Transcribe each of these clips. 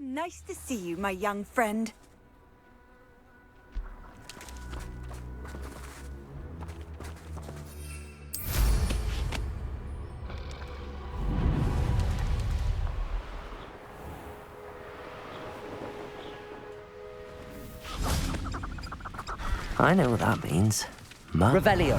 Nice to see you, my young friend. I know what that means. Revelio.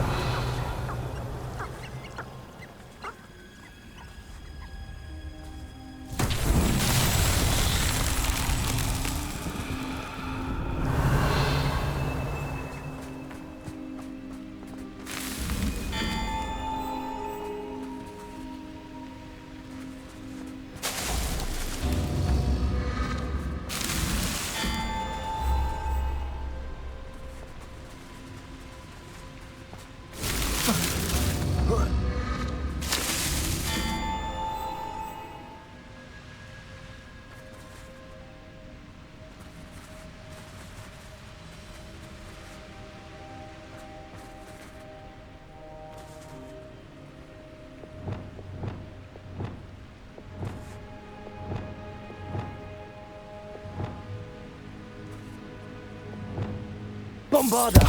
Bombarda!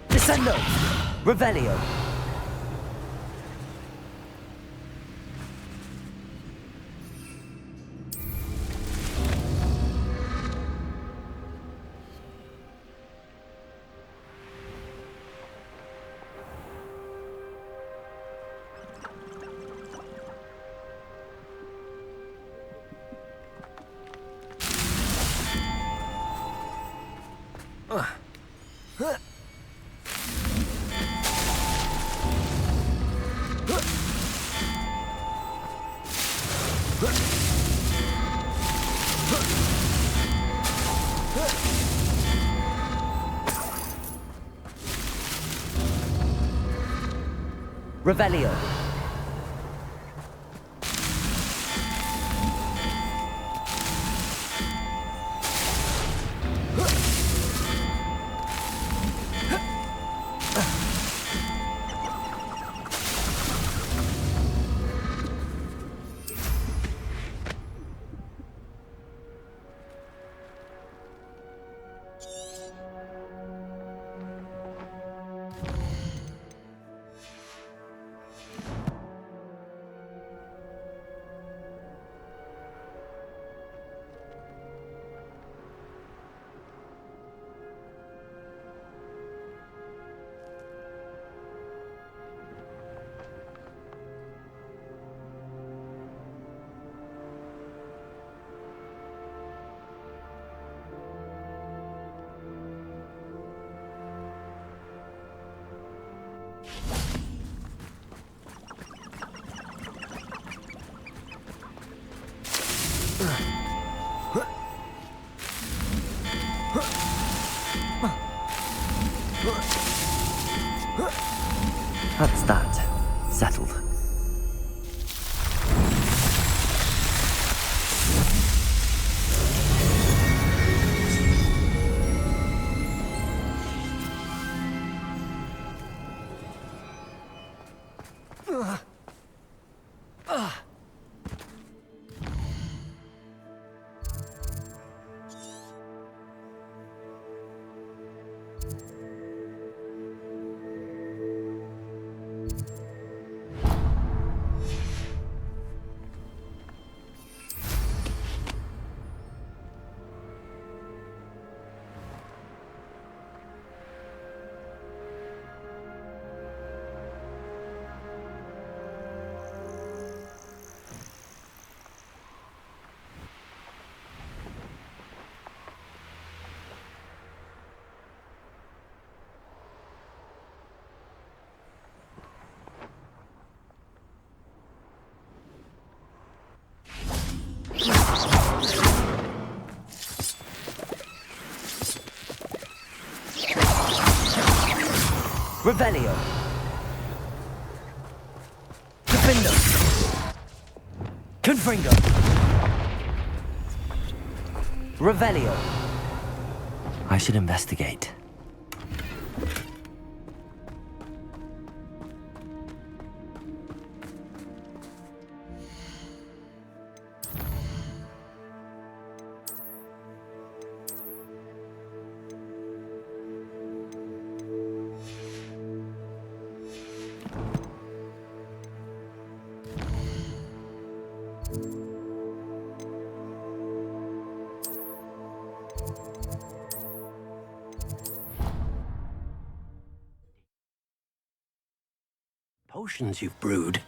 Descendo! Revelio! Revelio. That's that. Settled. Revelio. Defendo. Confringo. Revelio. I should investigate. potions you've brewed.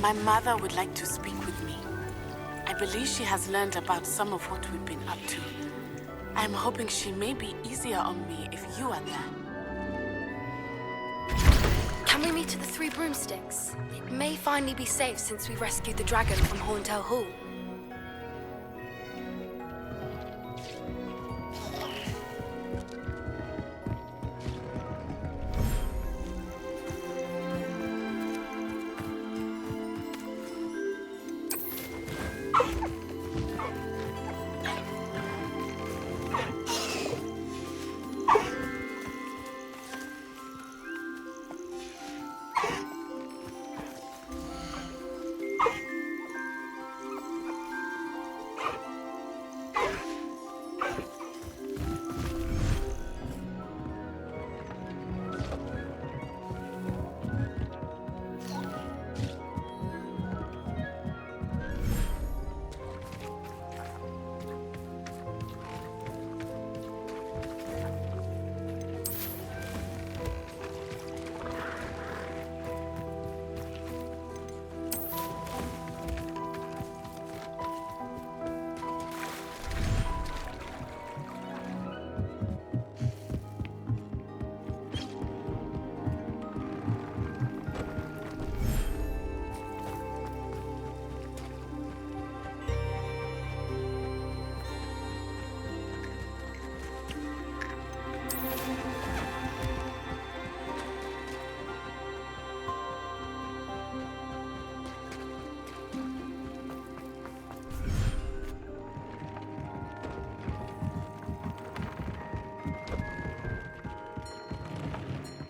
My mother would like to speak with me. I believe she has learned about some of what we've been up to. I'm hoping she may be easier on me if you are there. Can we meet at the Three Broomsticks? It may finally be safe since we rescued the dragon from Horntail Hall.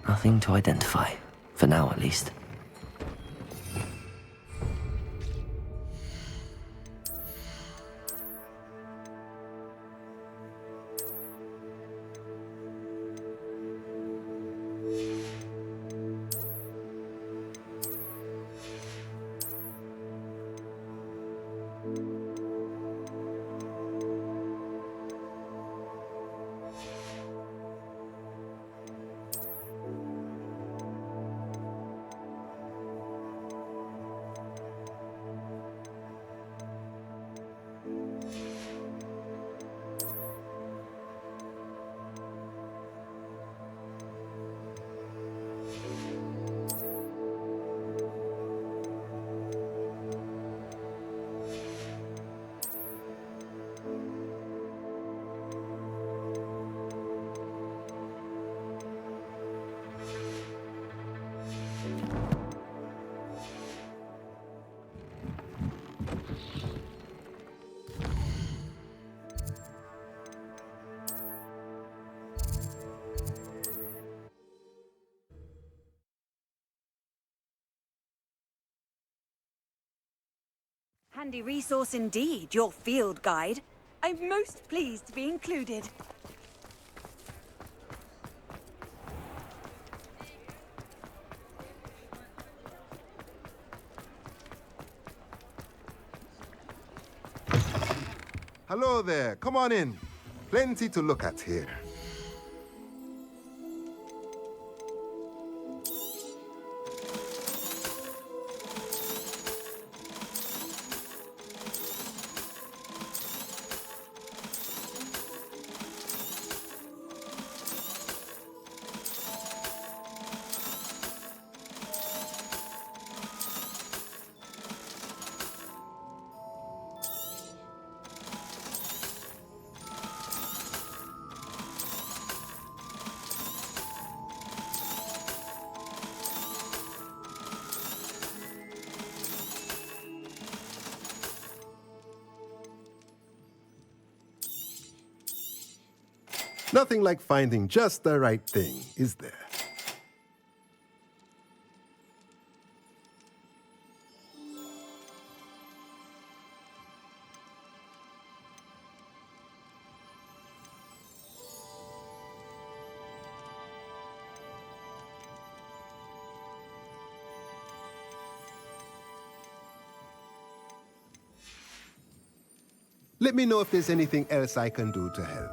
Nothing to identify, for now at least. Handy resource indeed, your field guide. I'm most pleased to be included. Hello there, come on in. Plenty to look at here. Nothing like finding just the right thing, is there? Let me know if there's anything else I can do to help.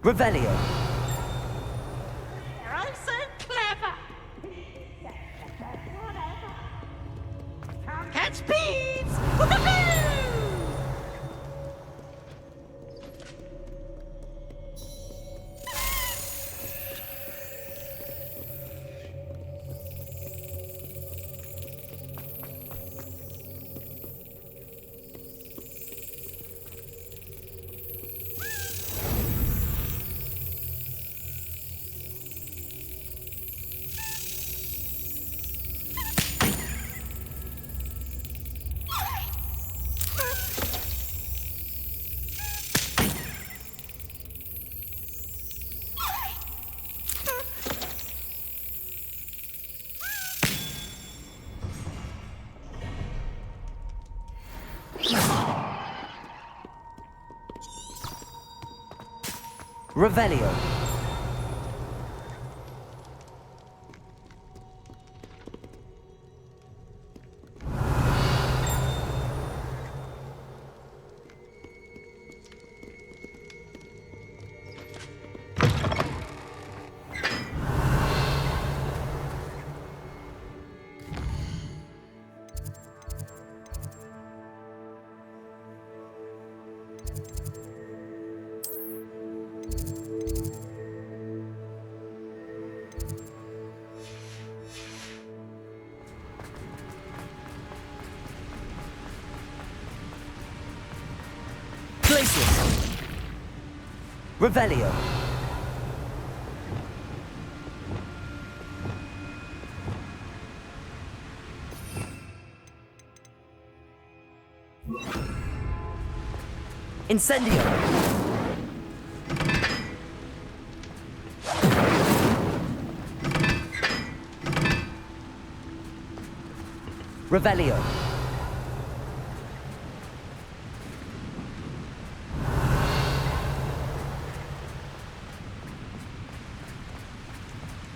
Revelio. I'm so clever. Catch beads. Revelio. Places. Revelio. Incendio. Revelio.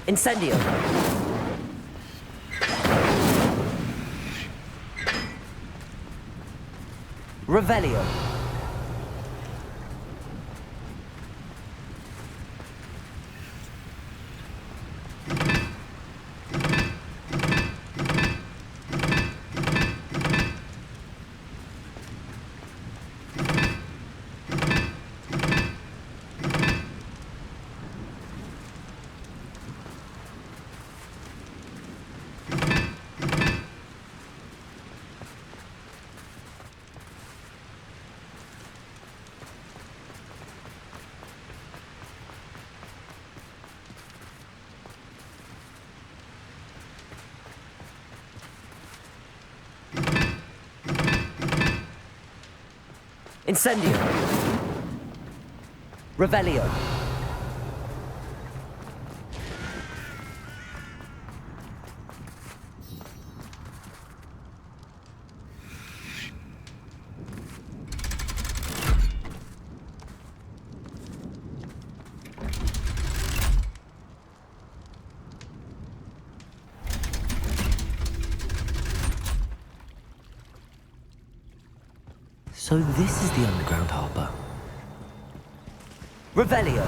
Incendio. Revelio. Incendio. Revelio. So this is the underground harbor. Revelio.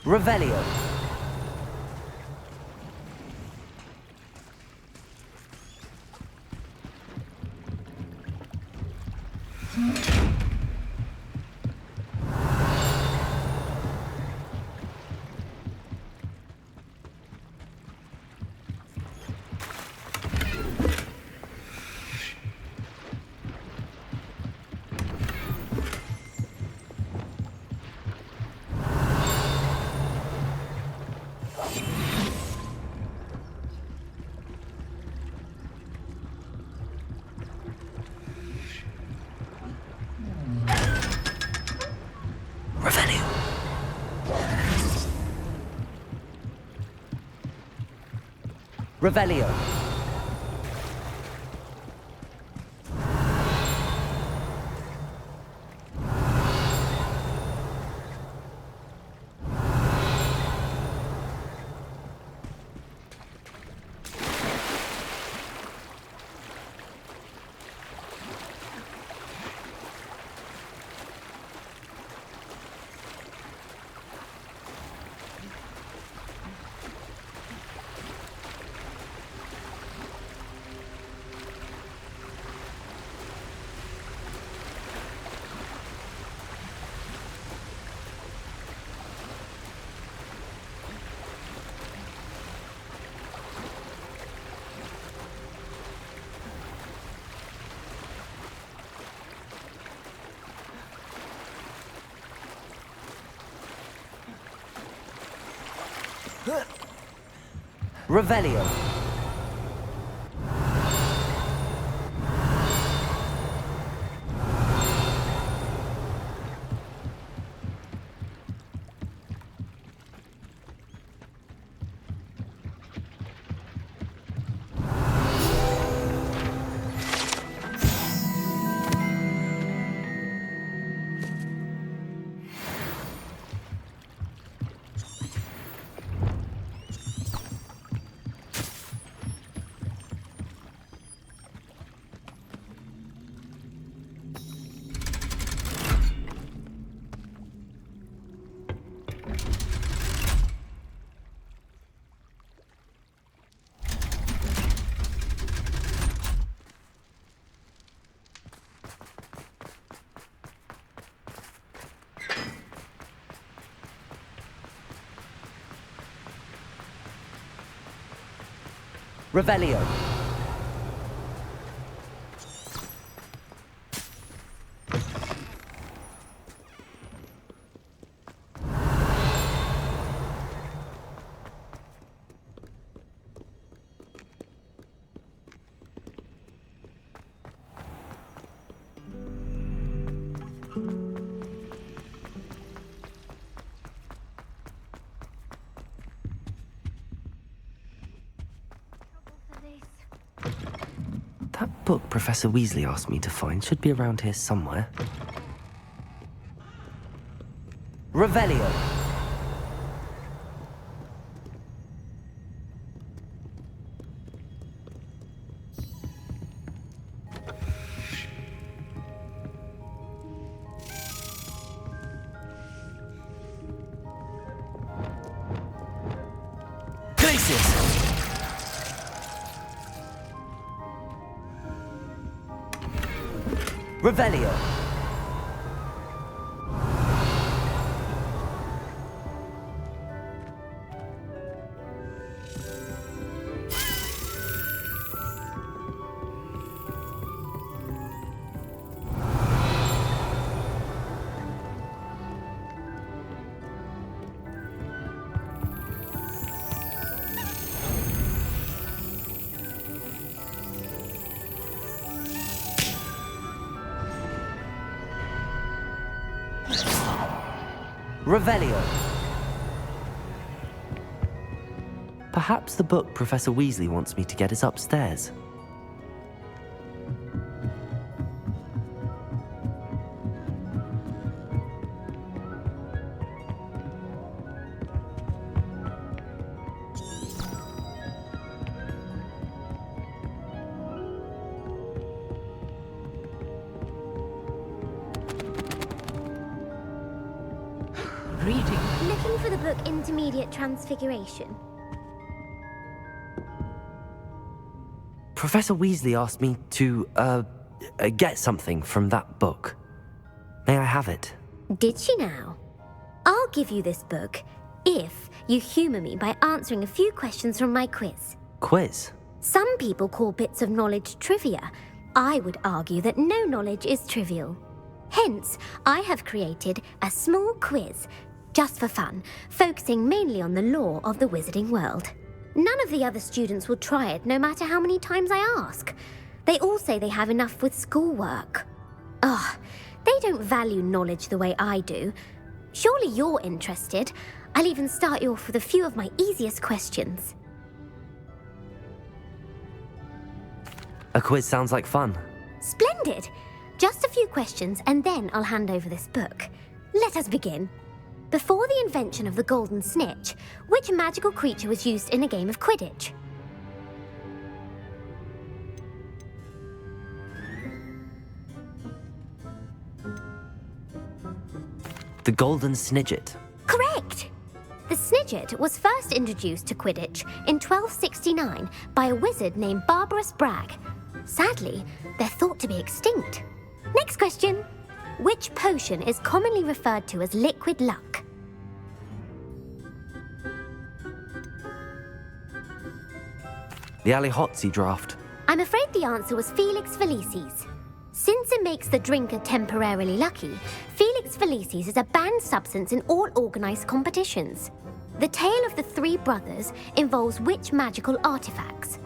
Revelio. Revelio. Revelio. Revelio. That book Professor Weasley asked me to find should be around here somewhere. Revelio. Revelio. Revelio. Perhaps the book Professor Weasley wants me to get is upstairs. Reading. Looking for the book Intermediate Transfiguration. Professor Weasley asked me to, get something from that book. May I have it? Did she now? I'll give you this book if you humour me by answering a few questions from my quiz. Quiz? Some people call bits of knowledge trivia. I would argue that no knowledge is trivial. Hence, I have created a small quiz, just for fun, focusing mainly on the lore of the wizarding world. None of the other students will try it, no matter how many times I ask. They all say they have enough with schoolwork. Ugh, they don't value knowledge the way I do. Surely you're interested. I'll even start you off with a few of my easiest questions. A quiz sounds like fun. Splendid! Just a few questions and then I'll hand over this book. Let us begin. Before the invention of the golden snitch, which magical creature was used in a game of Quidditch? The golden snidget. Correct! The snidget was first introduced to Quidditch in 1269 by a wizard named Barbarous Bragg. Sadly, they're thought to be extinct. Next question. Which potion is commonly referred to as liquid luck? The Allihotzi draft. I'm afraid the answer was Felix Felicis. Since it makes the drinker temporarily lucky, Felix Felicis is a banned substance in all organised competitions. The tale of the three brothers involves which magical artifacts?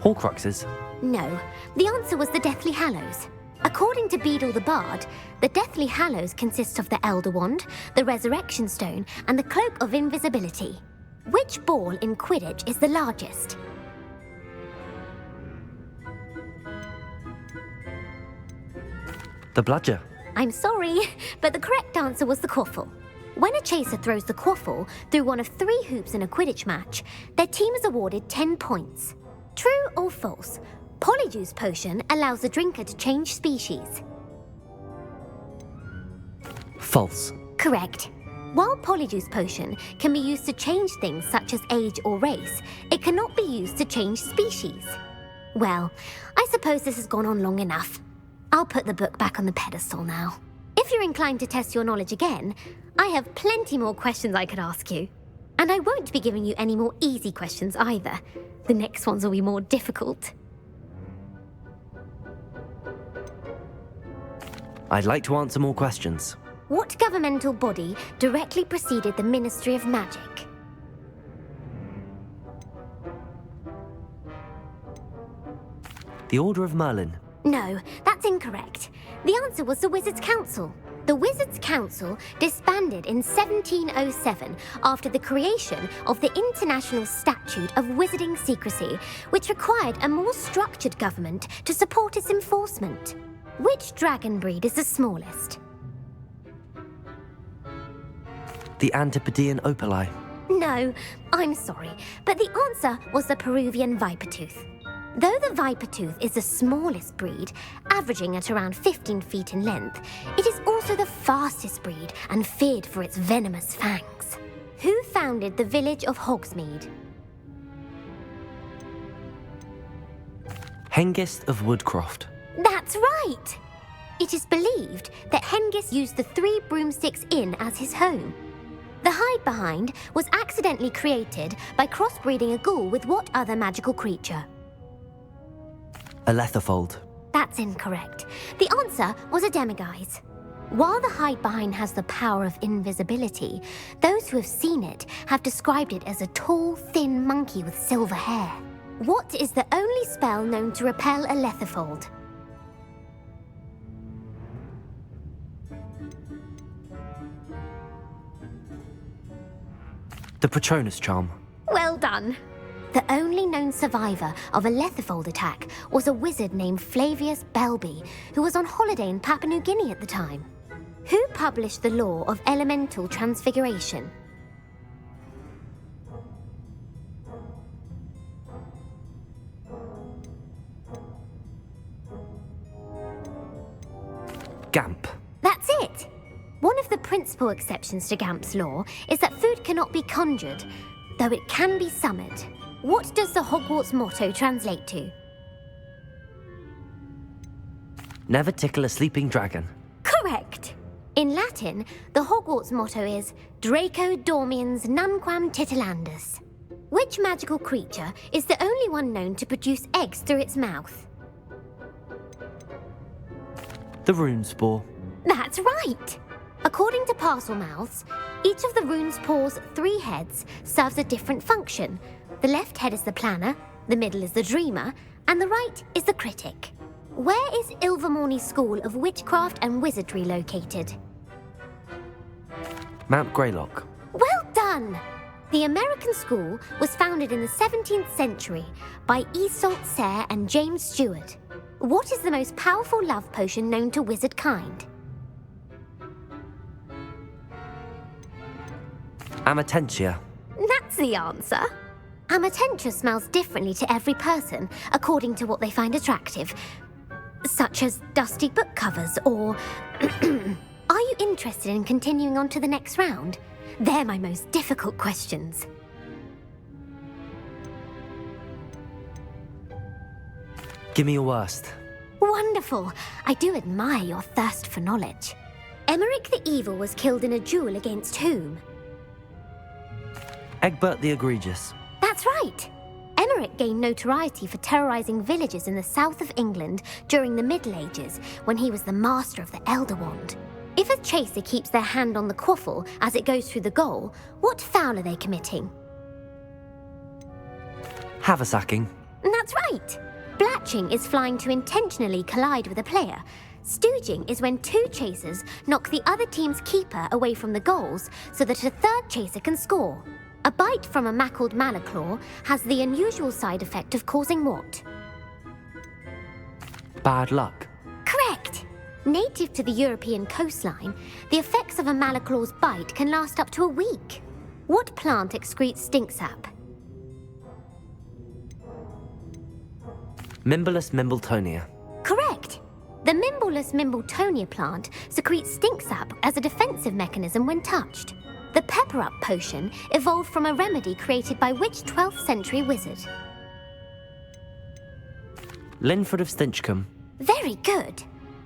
Horcruxes. No, the answer was the Deathly Hallows. According to Beedle the Bard, the Deathly Hallows consists of the Elder Wand, the Resurrection Stone, and the Cloak of Invisibility. Which ball in Quidditch is the largest? The bludger. I'm sorry, but the correct answer was the quaffle. When a chaser throws the quaffle through one of 3 hoops in a Quidditch match, their team is awarded 10 points. True or false? Polyjuice Potion allows the drinker to change species. False. Correct. While Polyjuice Potion can be used to change things such as age or race, it cannot be used to change species. Well, I suppose this has gone on long enough. I'll put the book back on the pedestal now. If if you're inclined to test your knowledge again, I have plenty more questions I could ask you. And I won't be giving you any more easy questions either. The next ones will be more difficult. I'd like to answer more questions. What governmental body directly preceded the Ministry of Magic? The Order of Merlin. No, that's incorrect. The answer was the Wizards' Council. The Wizards' Council disbanded in 1707 after the creation of the International Statute of Wizarding Secrecy, which required a more structured government to support its enforcement. Which dragon breed is the smallest? The Antipodean Opali. No, I'm sorry, but the answer was the Peruvian Vipertooth. Though the Vipertooth is the smallest breed, averaging at around 15 feet in length, it is also the fastest breed and feared for its venomous fangs. Who founded the village of Hogsmeade? Hengist of Woodcroft. That's right! It is believed that Hengist used the Three Broomsticks Inn as his home. The hide-behind was accidentally created by crossbreeding a ghoul with what other magical creature? A Letherfold. That's incorrect. The answer was a demiguise. While the hide-behind has the power of invisibility, those who have seen it have described it as a tall, thin monkey with silver hair. What is the only spell known to repel a Letherfold? The Patronus Charm. Well done. The only known survivor of a Letherfold attack was a wizard named Flavius Belby, who was on holiday in Papua New Guinea at the time. Who published the law of elemental transfiguration? Gamp. That's it! One of the principal exceptions to Gamp's law is that food cannot be conjured, though it can be summoned. What does the Hogwarts motto translate to? Never tickle a sleeping dragon. Correct! In Latin, the Hogwarts motto is Draco Dormiens Nunquam Titilandus. Which magical creature is the only one known to produce eggs through its mouth? The Runespore. That's right! According to Parselmouths, each of the rune's paws' 3 heads serves a different function. The left head is the planner, the middle is the dreamer, and the right is the critic. Where is Ilvermorny School of Witchcraft and Wizardry located? Mount Greylock. Well done! The American school was founded in the 17th century by Isolde Sayre and James Stewart. What is the most powerful love potion known to wizard kind? Amatentia. That's the answer. Amatentia smells differently to every person, according to what they find attractive, such as dusty book covers or... Are you interested in continuing on to the next round? They're my most difficult questions. Give me your worst. Wonderful. I do admire your thirst for knowledge. Emmerich the Evil was killed in a duel against whom? Egbert the Egregious. That's right. Emmerich gained notoriety for terrorizing villages in the south of England during the Middle Ages, when he was the master of the Elder Wand. If a chaser keeps their hand on the quaffle as it goes through the goal, what foul are they committing? Haversacking. That's right. Blatching is flying to intentionally collide with a player. Stooging is when 2 chasers knock the other team's keeper away from the goals so that a third chaser can score. A bite from a mackled malaclaw has the unusual side effect of causing what? Bad luck. Correct! Native to the European coastline, the effects of a malaclaw's bite can last up to a week. What plant excretes stink sap? Mimblus Mimbletonia. Correct! The Mimblus Mimbletonia plant secretes stink sap as a defensive mechanism when touched. The Pepper Up potion evolved from a remedy created by which 12th century wizard? Linford of Stinchcombe. Very good.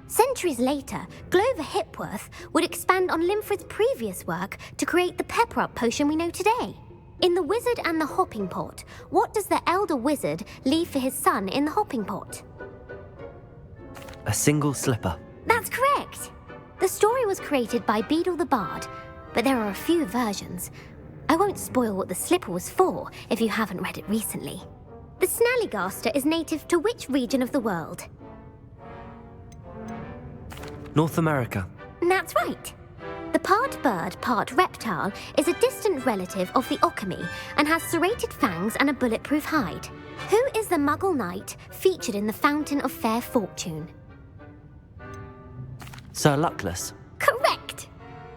Centuries later, Glover Hipworth would expand on Limfred's previous work to create the pepper-up potion we know today. In The Wizard and the Hopping Pot, what does the elder wizard leave for his son in the hopping pot? A single slipper. That's correct! The story was created by Beadle the Bard, but there are a few versions. I won't spoil what the slipper was for if you haven't read it recently. The Snallygaster is native to which region of the world? North America. That's right. The part bird, part reptile is a distant relative of the Occamy and has serrated fangs and a bulletproof hide. Who is the Muggle knight featured in the Fountain of Fair Fortune? Sir Luckless. Correct!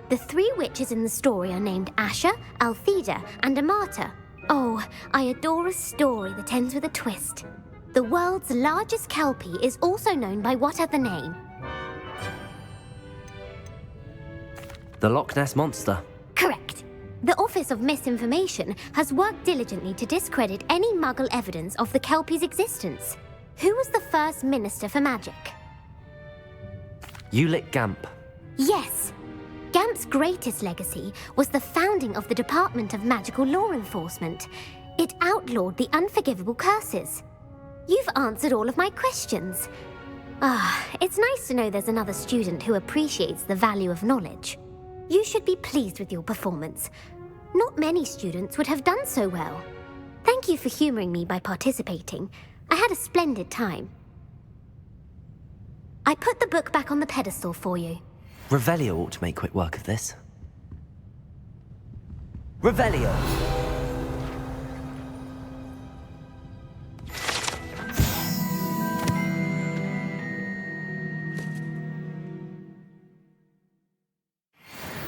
The three witches in the story are named Asha, Altheda, and Amata. Oh, I adore a story that ends with a twist. The world's largest kelpie is also known by what other name? The Loch Ness Monster. Correct. The Office of Misinformation has worked diligently to discredit any Muggle evidence of the kelpie's existence. Who was the first Minister for Magic? Ulick Gamp. Yes. Gamp's greatest legacy was the founding of the Department of Magical Law Enforcement. It outlawed the unforgivable curses. You've answered all of my questions. It's nice to know there's another student who appreciates the value of knowledge. You should be pleased with your performance. Not many students would have done so well. Thank you for humoring me by participating. I had a splendid time. I put the book back on the pedestal for you. Revelio ought to make quick work of this. Revelio!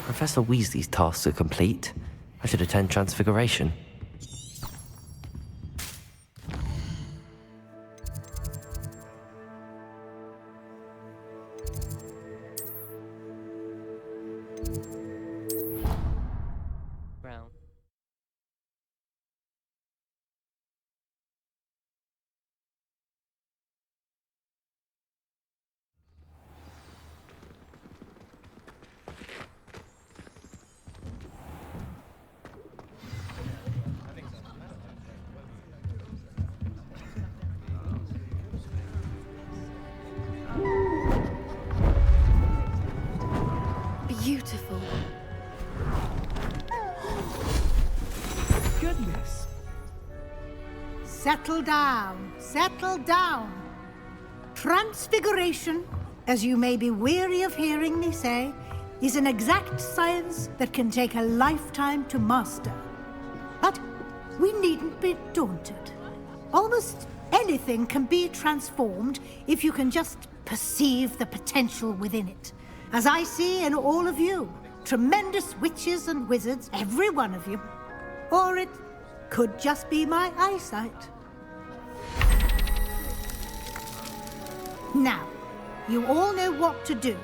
Professor Weasley's tasks are complete. I should attend Transfiguration. Brown. Beautiful. Goodness. Settle down, settle down. Transfiguration, as you may be weary of hearing me say, is an exact science that can take a lifetime to master. But we needn't be daunted. Almost anything can be transformed if you can just perceive the potential within it. As I see in all of you, tremendous witches and wizards, every one of you. Or it could just be my eyesight. Now, you all know what to do.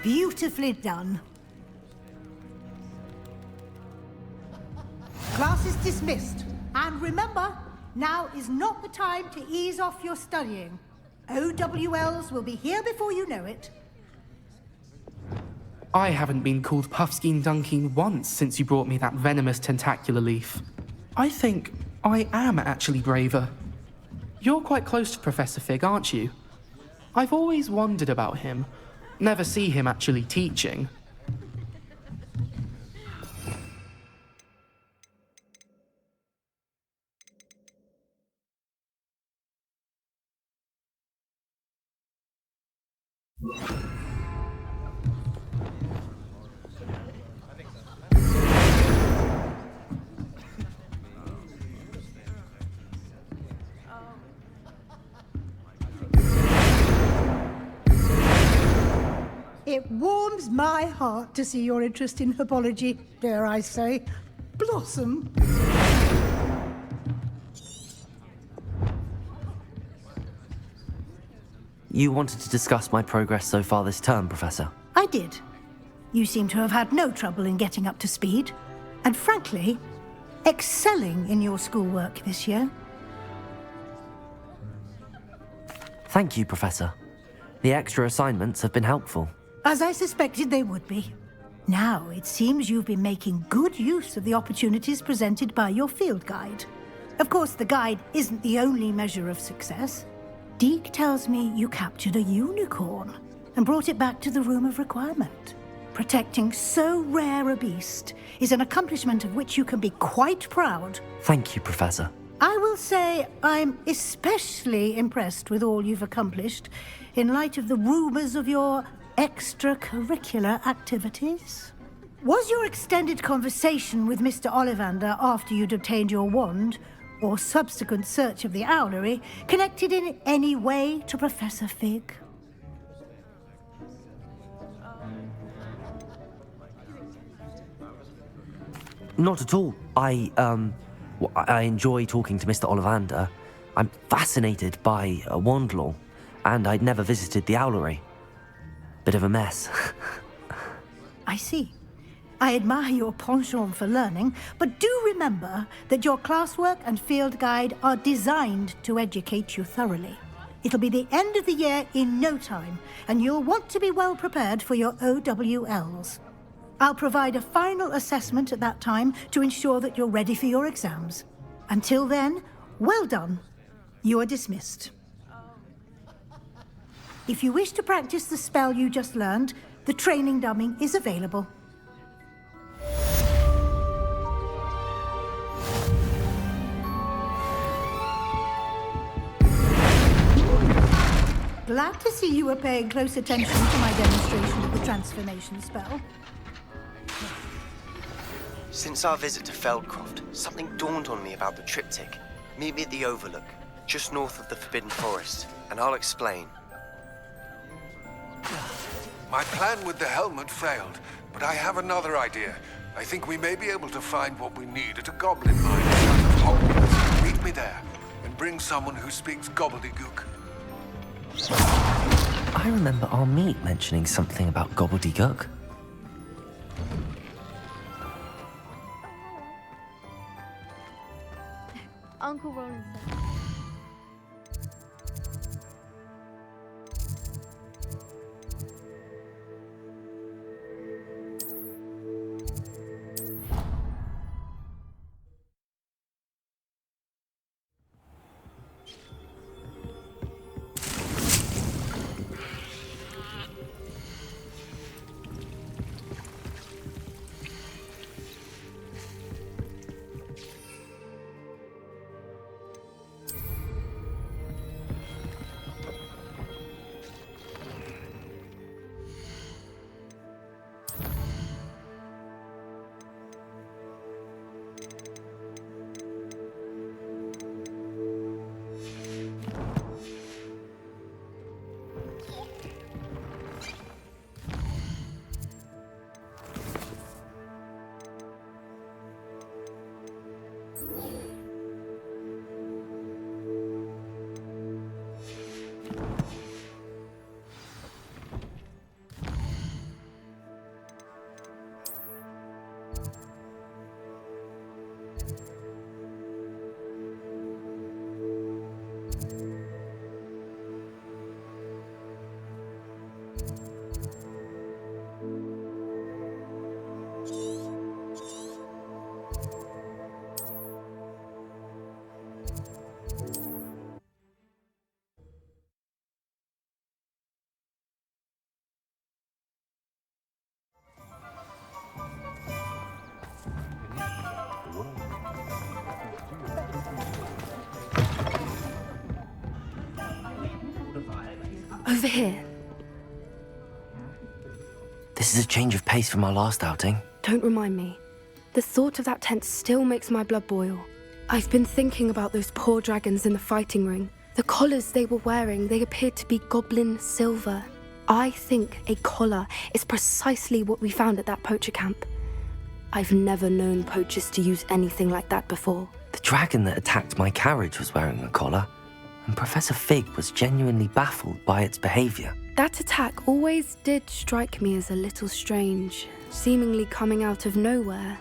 Beautifully done. Class is dismissed. And remember, now is not the time to ease off your studying. OWLs will be here before you know it. I haven't been called Puffskein Dunking once since you brought me that venomous tentacular leaf. I think I am actually braver. You're quite close to Professor Fig, aren't you? I've always wondered about him. Never see him actually teaching. It warms my heart to see your interest in herbology, dare I say, blossom. You wanted to discuss my progress so far this term, Professor? I did. You seem to have had no trouble in getting up to speed, and frankly, excelling in your schoolwork this year. Thank you, Professor. The extra assignments have been helpful. As I suspected they would be. Now, it seems you've been making good use of the opportunities presented by your field guide. Of course, the guide isn't the only measure of success. Deke tells me you captured a unicorn and brought it back to the Room of Requirement. Protecting so rare a beast is an accomplishment of which you can be quite proud. Thank you, Professor. I will say I'm especially impressed with all you've accomplished in light of the rumors of your extracurricular activities. Was your extended conversation with Mr. Ollivander after you'd obtained your wand, or subsequent search of the owlery, connected in any way to Professor Fig? Not at all. I enjoy talking to Mr. Ollivander. I'm fascinated by wand law, and I'd never visited the owlery. Bit of a mess. I see. I admire your penchant for learning, but do remember that your classwork and field guide are designed to educate you thoroughly. It'll be the end of the year in no time, and you'll want to be well prepared for your OWLs. I'll provide a final assessment at that time to ensure that you're ready for your exams. Until then, well done. You are dismissed. If you wish to practice the spell you just learned, the training dummy is available. Glad to see you were paying close attention to my demonstration of the transformation spell. Since our visit to Feldcroft, something dawned on me about the triptych. Meet me at the Overlook, just north of the Forbidden Forest, and I'll explain. My plan with the helmet failed, but I have another idea. I think we may be able to find what we need at a goblin mine south of Hogwarts. Meet me there, and bring someone who speaks gobbledygook. I remember our meet mentioning something about gobbledygook. Uncle Roland said. Over here. This is a change of pace from our last outing. Don't remind me. The thought of that tent still makes my blood boil. I've been thinking about those poor dragons in the fighting ring. The collars they were wearing, they appeared to be goblin silver. I think a collar is precisely what we found at that poacher camp. I've never known poachers to use anything like that before. The dragon that attacked my carriage was wearing a collar, and Professor Fig was genuinely baffled by its behavior. That attack always did strike me as a little strange, seemingly coming out of nowhere.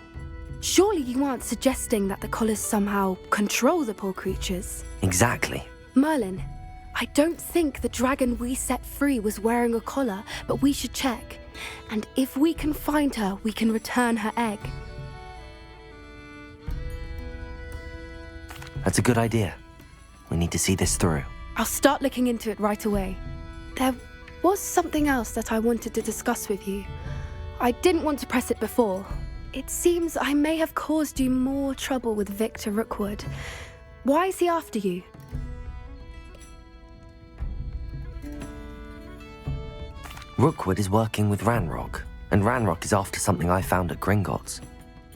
Surely you aren't suggesting that the collars somehow control the poor creatures? Exactly. Merlin, I don't think the dragon we set free was wearing a collar, but we should check. And if we can find her, we can return her egg. That's a good idea. We need to see this through. I'll start looking into it right away. There was something else that I wanted to discuss with you. I didn't want to press it before. It seems I may have caused you more trouble with Victor Rookwood. Why is he after you? Rookwood is working with Ranrock, and Ranrock is after something I found at Gringotts.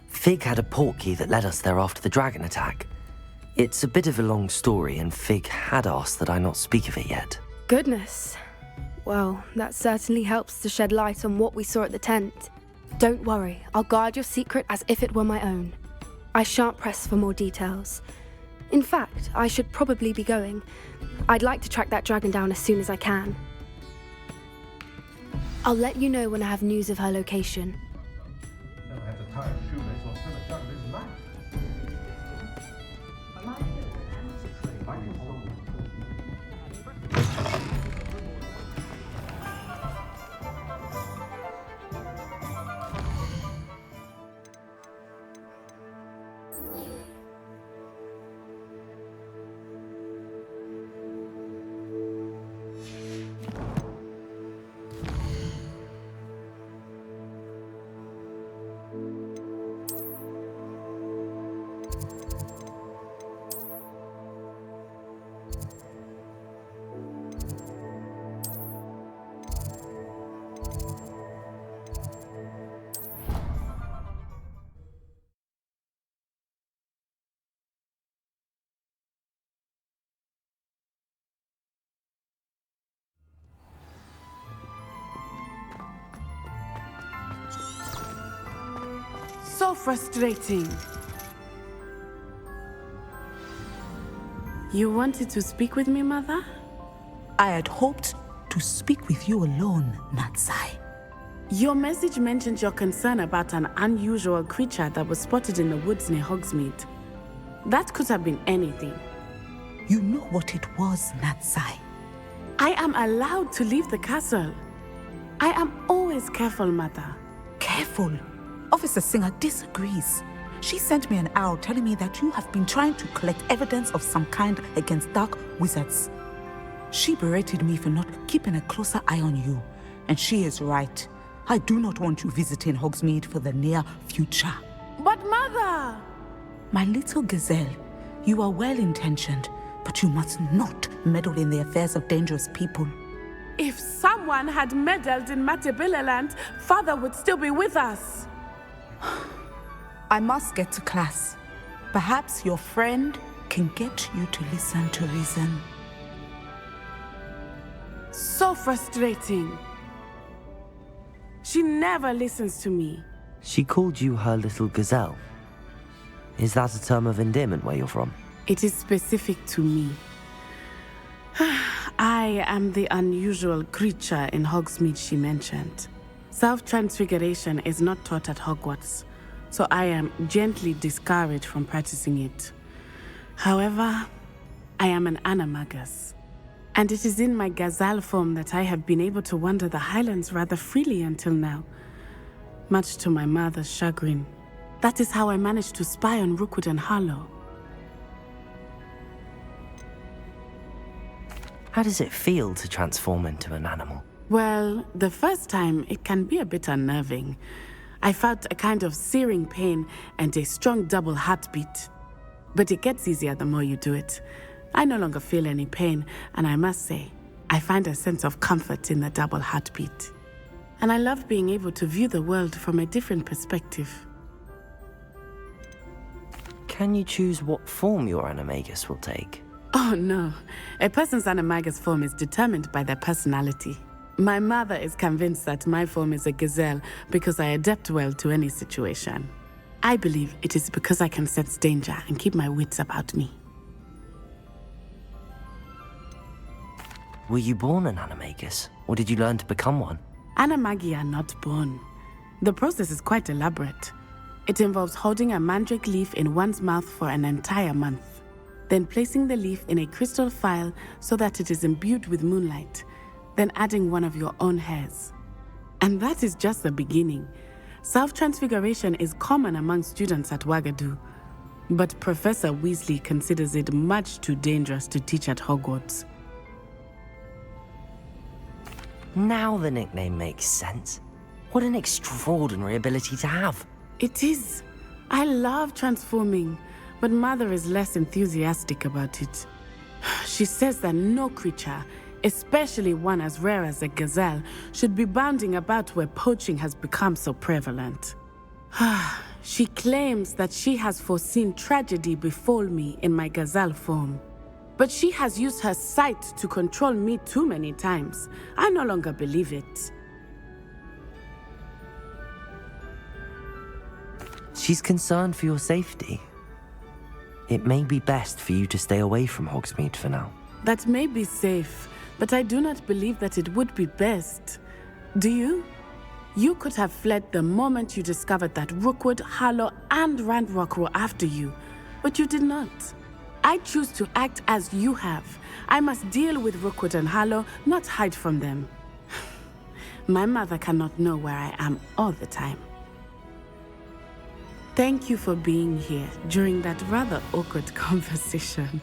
Fig had a portkey that led us there after the dragon attack. It's a bit of a long story, and Fig had asked that I not speak of it yet. Goodness. Well, that certainly helps to shed light on what we saw at the tent. Don't worry, I'll guard your secret as if it were my own. I shan't press for more details. In fact, I should probably be going. I'd like to track that dragon down as soon as I can. I'll let you know when I have news of her location. So frustrating. You wanted to speak with me, Mother? I had hoped to speak with you alone, Natsai. Your message mentioned your concern about an unusual creature that was spotted in the woods near Hogsmeade. That could have been anything. You know what it was, Natsai. I am allowed to leave the castle. I am always careful, Mother. Careful? Officer Singer disagrees. She sent me an owl telling me that you have been trying to collect evidence of some kind against dark wizards. She berated me for not keeping a closer eye on you, and she is right. I do not want you visiting Hogsmeade for the near future. But Mother! My little gazelle, you are well-intentioned, but you must not meddle in the affairs of dangerous people. If someone had meddled in Matabeleland, Father would still be with us. I must get to class. Perhaps your friend can get you to listen to reason. So frustrating. She never listens to me. She called you her little gazelle. Is that a term of endearment where you're from? It is specific to me. I am the unusual creature in Hogsmeade she mentioned. Self-transfiguration is not taught at Hogwarts, so I am gently discouraged from practicing it. However, I am an animagus, and it is in my gazelle form that I have been able to wander the Highlands rather freely until now, much to my mother's chagrin. That is how I managed to spy on Rookwood and Harlow. How does it feel to transform into an animal? Well, the first time, it can be a bit unnerving. I felt a kind of searing pain and a strong double heartbeat. But it gets easier the more you do it. I no longer feel any pain, and I must say, I find a sense of comfort in the double heartbeat. And I love being able to view the world from a different perspective. Can you choose what form your animagus will take? Oh no, a person's animagus form is determined by their personality. My mother is convinced that my form is a gazelle because I adapt well to any situation. I believe it is because I can sense danger and keep my wits about me. Were you born an animagus, or did you learn to become one? Animagi are not born. The process is quite elaborate. It involves holding a mandrake leaf in one's mouth for an entire month, then placing the leaf in a crystal phial so that it is imbued with moonlight, then adding one of your own hairs. And that is just the beginning. Self-transfiguration is common among students at Wagadu, but Professor Weasley considers it much too dangerous to teach at Hogwarts. Now the nickname makes sense. What an extraordinary ability to have. It is. I love transforming, but Mother is less enthusiastic about it. She says that no creature, especially one as rare as a gazelle, should be bounding about where poaching has become so prevalent. She claims that she has foreseen tragedy befall me in my gazelle form. But she has used her sight to control me too many times. I no longer believe it. She's concerned for your safety. It may be best for you to stay away from Hogsmeade for now. That may be safe, but I do not believe that it would be best. Do you? You could have fled the moment you discovered that Rookwood, Harlow, and Ranrock were after you, but you did not. I choose to act as you have. I must deal with Rookwood and Harlow, not hide from them. My mother cannot know where I am all the time. Thank you for being here during that rather awkward conversation.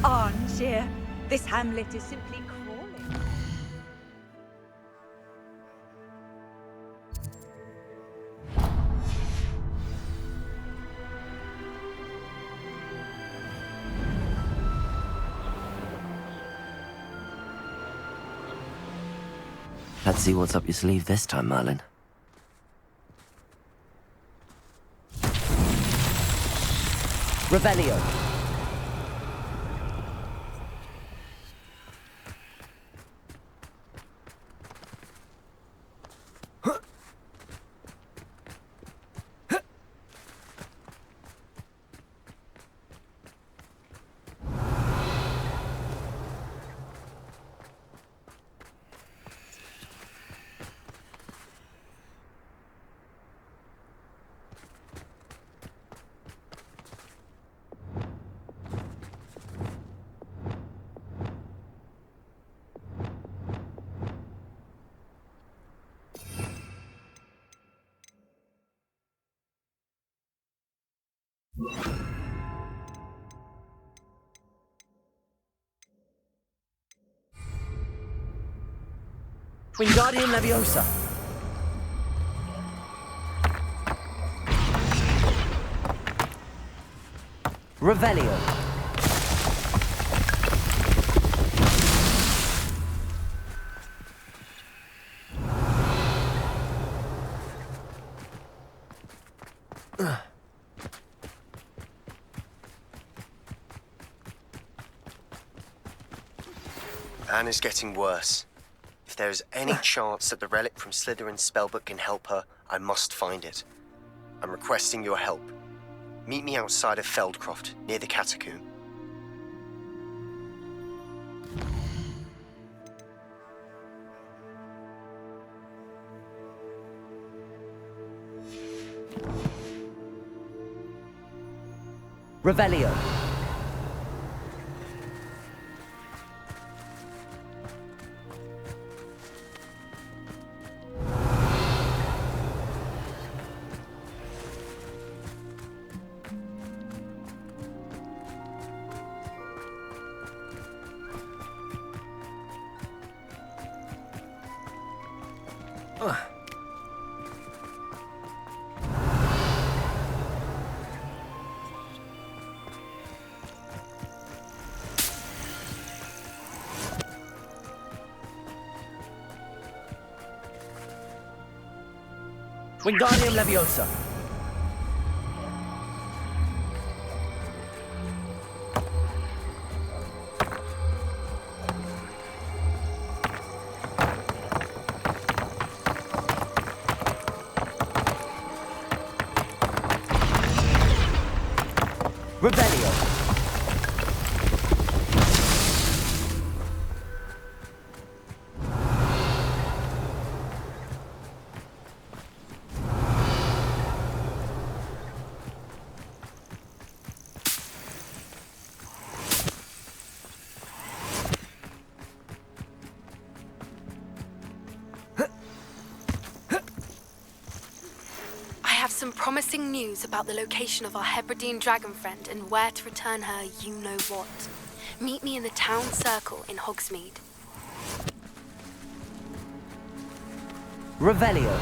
Armchair. This hamlet is simply crawling. Let's see what's up your sleeve this time, Merlin. Revelio. Wingardium Leviosa. Revelio. Anne is getting worse. If there is any chance that the relic from Slytherin's spellbook can help her, I must find it. I'm requesting your help. Meet me outside of Feldcroft, near the catacomb. Revelio. Wingardium Leviosa. Revelio. I have some promising news about the location of our Hebridean dragon friend and where to return her you-know-what. Meet me in the town circle in Hogsmeade. Revelio.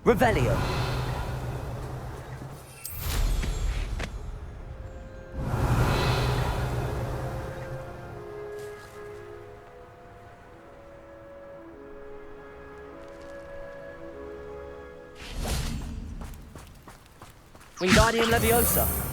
Revelio. Wingardium Leviosa.